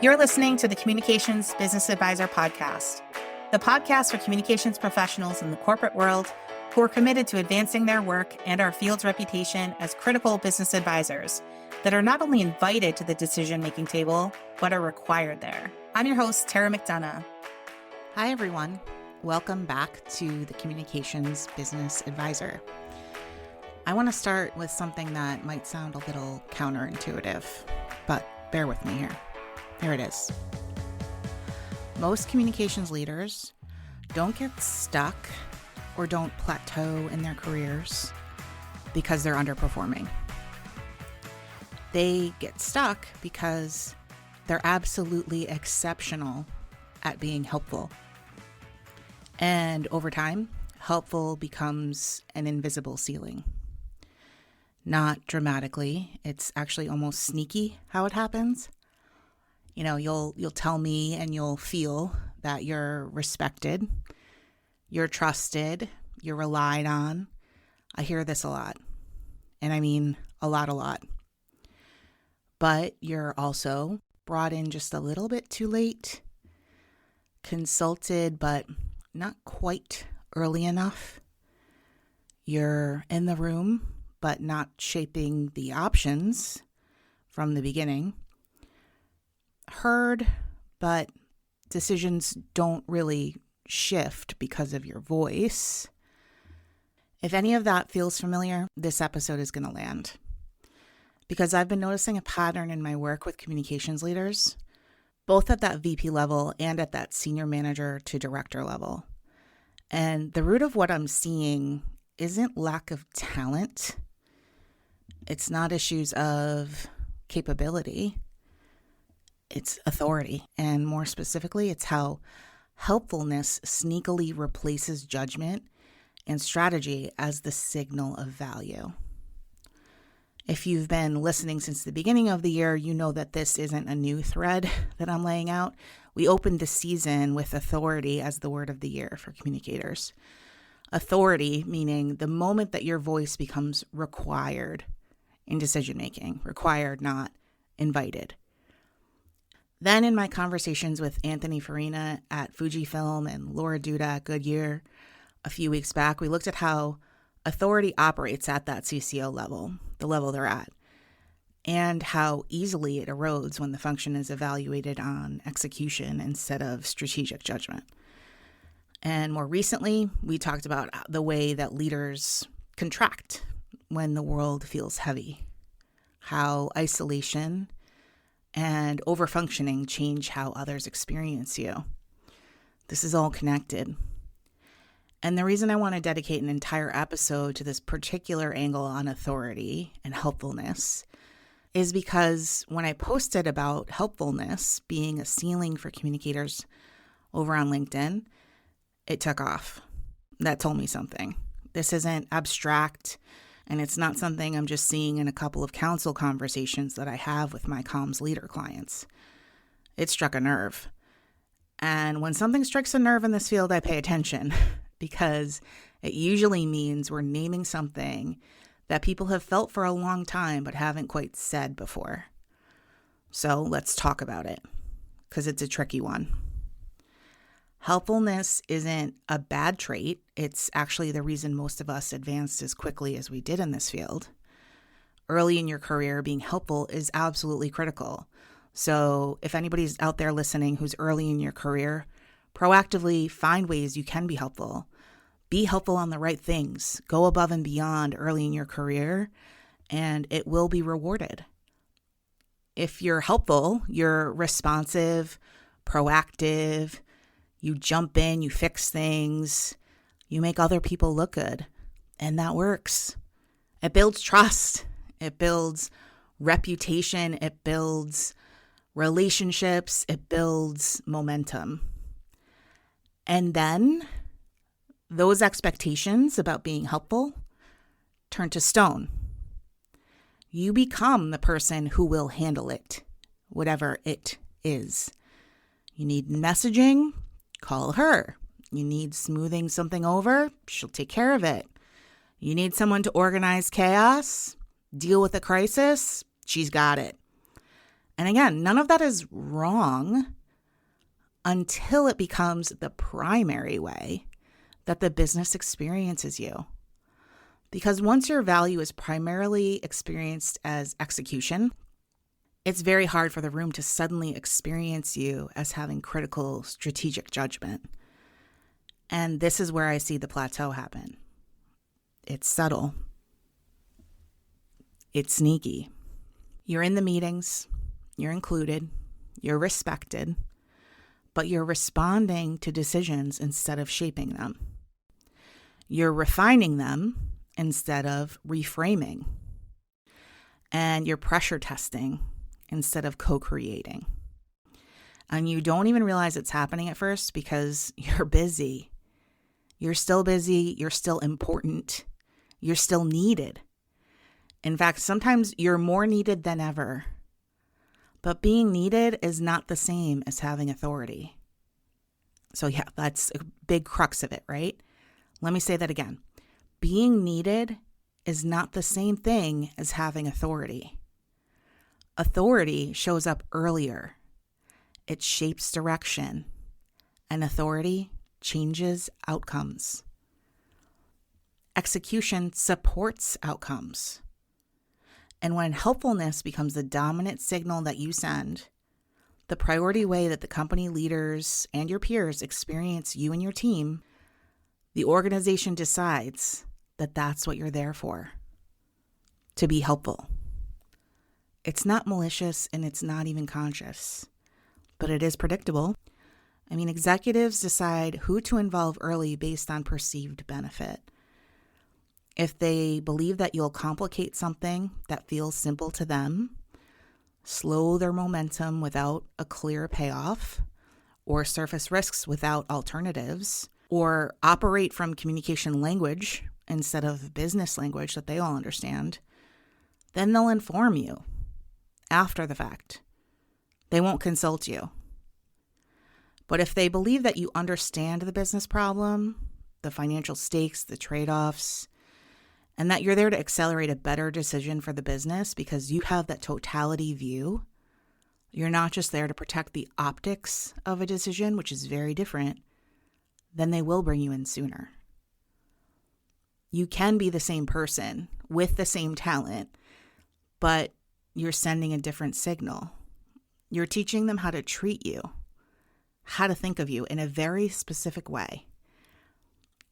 You're listening to the Communications Business Advisor podcast, the podcast for communications professionals in the corporate world who are committed to advancing their work and our field's reputation as critical business advisors that are not only invited to the decision-making table, but are required there. I'm your host, Tara McDonagh. Hi, everyone. Welcome back to the Communications Business Advisor. I want to start with something that might sound a little counterintuitive, but bear with me here. Here it is. Most communications leaders don't get stuck or don't plateau in their careers because they're underperforming. They get stuck because they're absolutely exceptional at being helpful. And over time, helpful becomes an invisible ceiling. Not dramatically. It's actually almost sneaky how it happens. You know, you'll tell me and you'll feel that you're respected, you're trusted, you're relied on. I hear this a lot. And I mean a lot. But you're also brought in just a little bit too late, consulted, but not quite early enough. You're in the room, but not shaping the options from the beginning. Heard, but decisions don't really shift because of your voice. If any of that feels familiar, this episode is going to land. Because I've been noticing a pattern in my work with communications leaders, both at that VP level and at that senior manager to director level. And the root of what I'm seeing isn't lack of talent. It's not issues of capability. It's authority. And more specifically, it's how helpfulness sneakily replaces judgment and strategy as the signal of value. If you've been listening since the beginning of the year, you know that this isn't a new thread that I'm laying out. We opened the season with authority as the word of the year for communicators. Authority meaning the moment that your voice becomes required in decision-making, required, not invited. Then in my conversations with Anthony Farina at Fujifilm and Laura Duda at Goodyear a few weeks back, we looked at how authority operates at that CCO level, the level they're at, and how easily it erodes when the function is evaluated on execution instead of strategic judgment. And more recently, we talked about the way that leaders contract when the world feels heavy, how isolation and overfunctioning change how others experience you. This is all connected. And the reason I want to dedicate an entire episode to this particular angle on authority and helpfulness is because when I posted about helpfulness being a ceiling for communicators over on LinkedIn, it took off. That told me something. This isn't abstract, and it's not something I'm just seeing in a couple of council conversations that I have with my comms leader clients. It struck a nerve. And when something strikes a nerve in this field, I pay attention because it usually means we're naming something that people have felt for a long time but haven't quite said before. So let's talk about it because it's a tricky one. Helpfulness isn't a bad trait. It's actually the reason most of us advanced as quickly as we did in this field. Early in your career, being helpful is absolutely critical. So if anybody's out there listening who's early in your career, proactively find ways you can be helpful. Be helpful on the right things. Go above and beyond early in your career, and it will be rewarded. If you're helpful, you're responsive, proactive, you jump in, you fix things, you make other people look good, and that works. It builds trust. It builds reputation. It builds relationships. It builds momentum. And then those expectations about being helpful turn to stone. You become the person who will handle it, whatever it is. You need messaging, call her. You need smoothing something over, she'll take care of it. You need someone to organize chaos, deal with a crisis, she's got it. And again, none of that is wrong until it becomes the primary way that the business experiences you. Because once your value is primarily experienced as execution, it's very hard for the room to suddenly experience you as having critical strategic judgment. And this is where I see the plateau happen. It's subtle. It's sneaky. You're in the meetings, you're included, you're respected, but you're responding to decisions instead of shaping them. You're refining them instead of reframing. And you're pressure testing instead of co-creating. And you don't even realize it's happening at first because you're busy. You're still busy. You're still important. You're still needed. In fact, sometimes you're more needed than ever. But being needed is not the same as having authority. So yeah, that's a big crux of it, right? Let me say that again. Being needed is not the same thing as having authority. Authority shows up earlier. It shapes direction. And authority changes outcomes. Execution supports outcomes. And when helpfulness becomes the dominant signal that you send, the priority way that the company leaders and your peers experience you and your team, the organization decides that that's what you're there for, to be helpful. It's not malicious and it's not even conscious, but it is predictable. I mean, executives decide who to involve early based on perceived benefit. If they believe that you'll complicate something that feels simple to them, slow their momentum without a clear payoff, or surface risks without alternatives, or operate from communication language instead of business language that they all understand, then they'll inform you after the fact. They won't consult you. But if they believe that you understand the business problem, the financial stakes, the trade-offs, and that you're there to accelerate a better decision for the business because you have that totality view, you're not just there to protect the optics of a decision, which is very different, then they will bring you in sooner. You can be the same person with the same talent, but you're sending a different signal. You're teaching them how to treat you, how to think of you in a very specific way.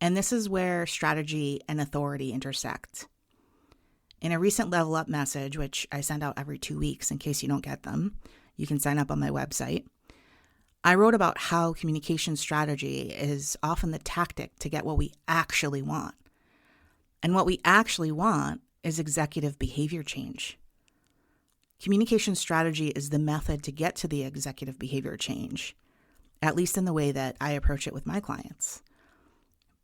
And this is where strategy and authority intersect. In a recent Level Up message, which I send out every 2 weeks in case you don't get them, you can sign up on my website. I wrote about how communication strategy is often the tactic to get what we actually want. And what we actually want is executive behavior change. Communication strategy is the method to get to the executive behavior change, at least in the way that I approach it with my clients.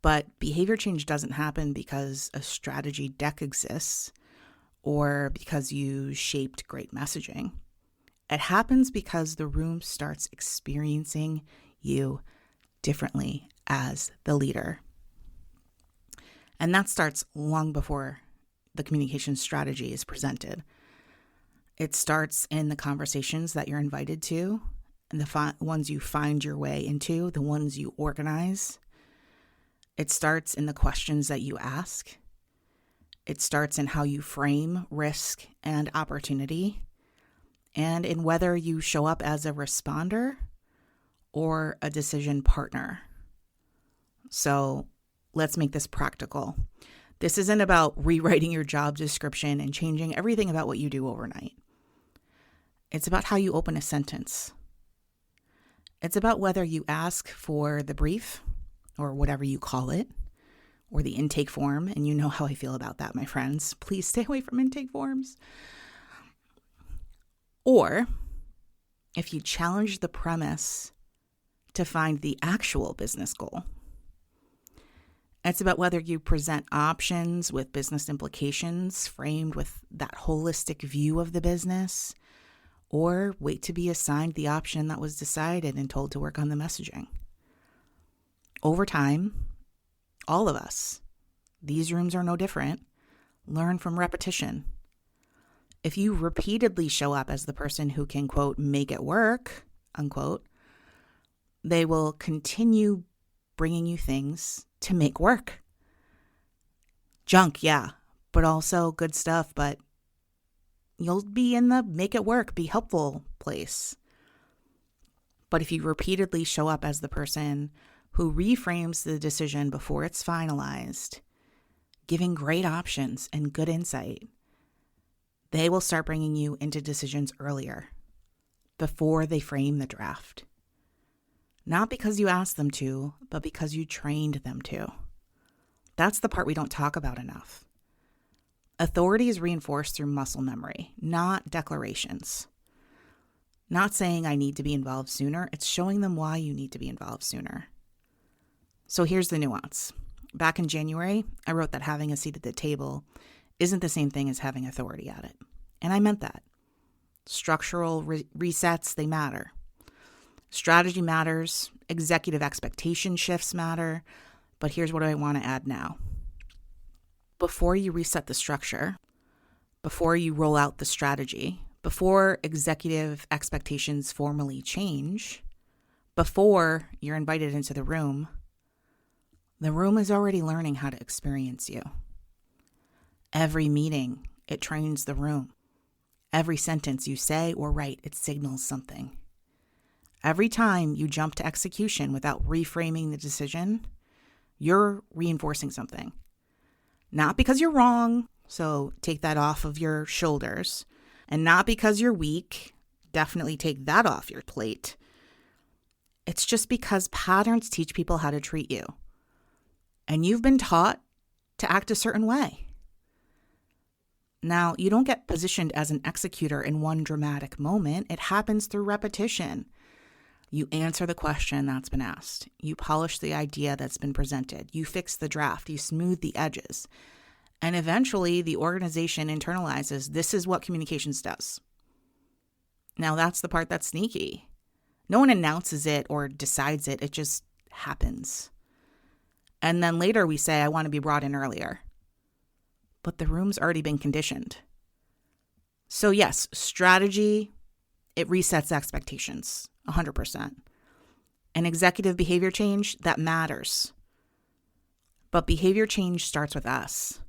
But behavior change doesn't happen because a strategy deck exists or because you shaped great messaging. It happens because the room starts experiencing you differently as the leader. And that starts long before the communication strategy is presented. It starts in the conversations that you're invited to, and the ones you find your way into, the ones you organize. It starts in the questions that you ask. It starts in how you frame risk and opportunity, and in whether you show up as a responder or a decision partner. So let's make this practical. This isn't about rewriting your job description and changing everything about what you do overnight. It's about how you open a sentence. It's about whether you ask for the brief, or whatever you call it, or the intake form. And you know how I feel about that, my friends. Please stay away from intake forms. Or if you challenge the premise to find the actual business goal. It's about whether you present options with business implications framed with that holistic view of the business, or wait to be assigned the option that was decided and told to work on the messaging. Over time, all of us, these rooms are no different, learn from repetition. If you repeatedly show up as the person who can, quote, make it work, unquote, they will continue bringing you things to make work. Junk, yeah, but also good stuff, but you'll be in the make it work, be helpful place. But if you repeatedly show up as the person who reframes the decision before it's finalized, giving great options and good insight, they will start bringing you into decisions earlier, before they frame the draft. Not because you asked them to, but because you trained them to. That's the part we don't talk about enough. Authority is reinforced through muscle memory, not declarations. Not saying I need to be involved sooner, it's showing them why you need to be involved sooner. So here's the nuance. Back in January, I wrote that having a seat at the table isn't the same thing as having authority at it. And I meant that. Structural resets, they matter. Strategy matters. Executive expectation shifts matter. But here's what I want to add now. Before you reset the structure, before you roll out the strategy, before executive expectations formally change, before you're invited into the room is already learning how to experience you. Every meeting, it trains the room. Every sentence you say or write, it signals something. Every time you jump to execution without reframing the decision, you're reinforcing something. Not because you're wrong, so take that off of your shoulders. And not because you're weak, definitely take that off your plate. It's just because patterns teach people how to treat you. And you've been taught to act a certain way. Now, you don't get positioned as an executor in one dramatic moment. It happens through repetition. You answer the question that's been asked. You polish the idea that's been presented. You fix the draft. You smooth the edges. And eventually, the organization internalizes this is what communications does. Now, that's the part that's sneaky. No one announces it or decides it. It just happens. And then later we say, I want to be brought in earlier. But the room's already been conditioned. So yes, strategy, it resets expectations, 100%. And executive behavior change, that matters. But behavior change starts with us.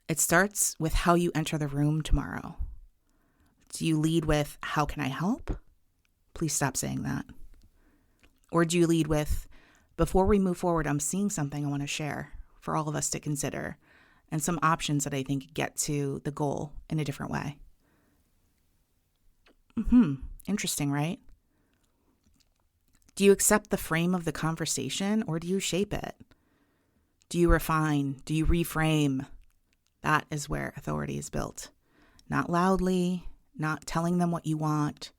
It starts with how you enter the room tomorrow. Do you lead with, how can I help? Please stop saying that. Or do you lead with, before we move forward, I'm seeing something I want to share for all of us to consider, and some options that I think get to the goal in a different way. Interesting, right? Do you accept the frame of the conversation, or do you shape it? Do you refine? Do you reframe? That is where authority is built. Not loudly, not telling them what you want,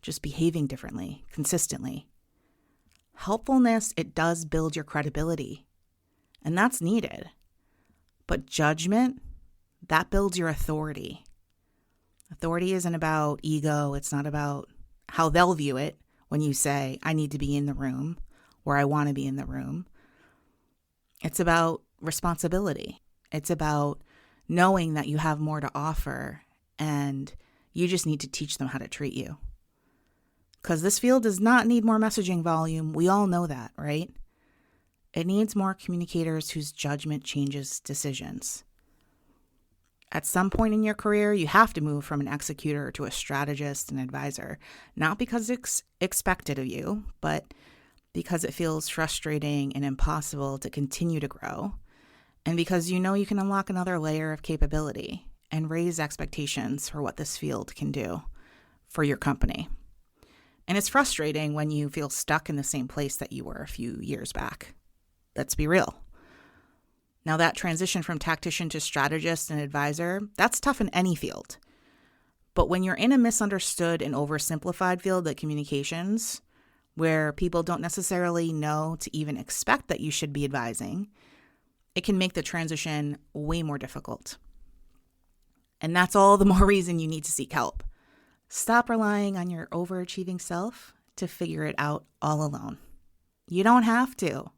just behaving differently, consistently. Helpfulness, it does build your credibility, and that's needed. But judgment, that builds your authority. Authority isn't about ego. It's not about how they'll view it when you say, I need to be in the room, or I want to be in the room. It's about responsibility. It's about knowing that you have more to offer, and you just need to teach them how to treat you. Because this field does not need more messaging volume. We all know that, right? It needs more communicators whose judgment changes decisions. At some point in your career, you have to move from an executor to a strategist and advisor, not because it's expected of you, but because it feels frustrating and impossible to continue to grow, and because you know you can unlock another layer of capability and raise expectations for what this field can do for your company. And it's frustrating when you feel stuck in the same place that you were a few years back. Let's be real. Now, that transition from tactician to strategist and advisor, that's tough in any field. But when you're in a misunderstood and oversimplified field like communications, where people don't necessarily know to even expect that you should be advising, it can make the transition way more difficult. And that's all the more reason you need to seek help. Stop relying on your overachieving self to figure it out all alone. You don't have to.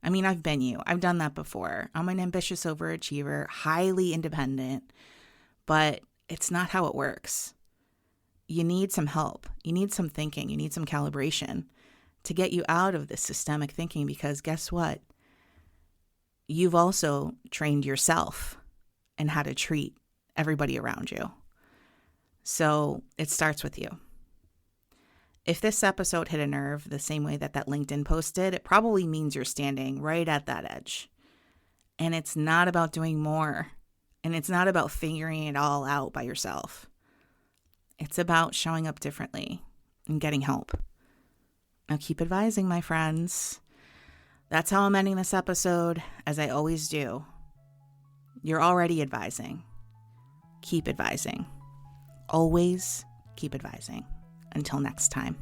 I mean, I've been you. I've done that before. I'm an ambitious overachiever, highly independent, but it's not how it works. You need some help. You need some thinking. You need some calibration to get you out of this systemic thinking, because guess what? You've also trained yourself in how to treat everybody around you. So it starts with you. If this episode hit a nerve the same way that LinkedIn post did, it probably means you're standing right at that edge. And it's not about doing more. And it's not about figuring it all out by yourself. It's about showing up differently and getting help. Now keep advising, my friends. That's how I'm ending this episode, as I always do. You're already advising. Keep advising. Always keep advising. Until next time.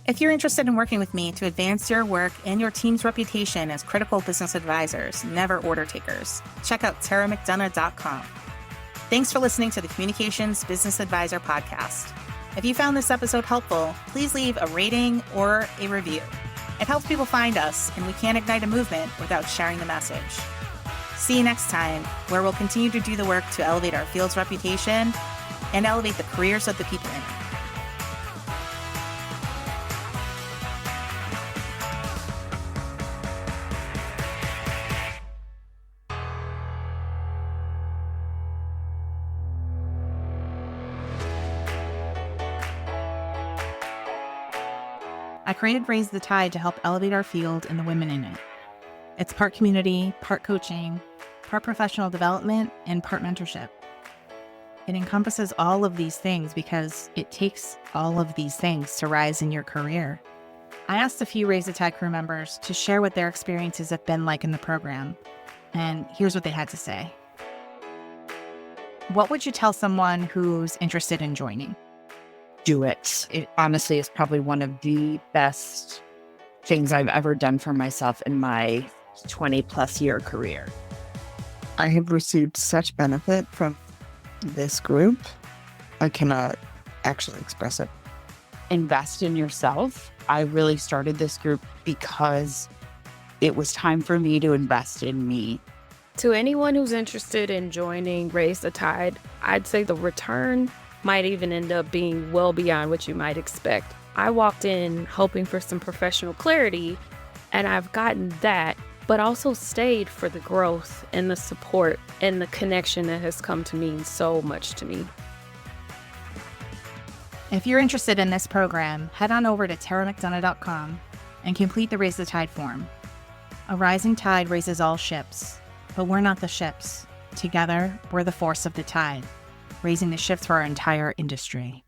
If you're interested in working with me to advance your work and your team's reputation as critical business advisors, never order takers, check out taramcdonagh.com. Thanks for listening to the Communications Business Advisor podcast. If you found this episode helpful, please leave a rating or a review. It helps people find us, and we can't ignite a movement without sharing the message. See you next time, where we'll continue to do the work to elevate our field's reputation and elevate the careers of the people in it. I created Raise the Tide to help elevate our field and the women in it. It's part community, part coaching, part professional development, and part mentorship. It encompasses all of these things because it takes all of these things to rise in your career. I asked a few Raise the Tide crew members to share what their experiences have been like in the program, and here's what they had to say. What would you tell someone who's interested in joining? Do it. It honestly is probably one of the best things I've ever done for myself in my 20 plus year career. I have received such benefit from this group. I cannot actually express it. Invest in yourself. I really started this group because it was time for me to invest in me. To anyone who's interested in joining Raise the Tide, I'd say the return might even end up being well beyond what you might expect. I walked in hoping for some professional clarity, and I've gotten that, but also stayed for the growth and the support and the connection that has come to mean so much to me. If you're interested in this program, head on over to taramcdonagh.com and complete the Raise the Tide form. A rising tide raises all ships, but we're not the ships. Together, we're the force of the tide, raising the ships for our entire industry.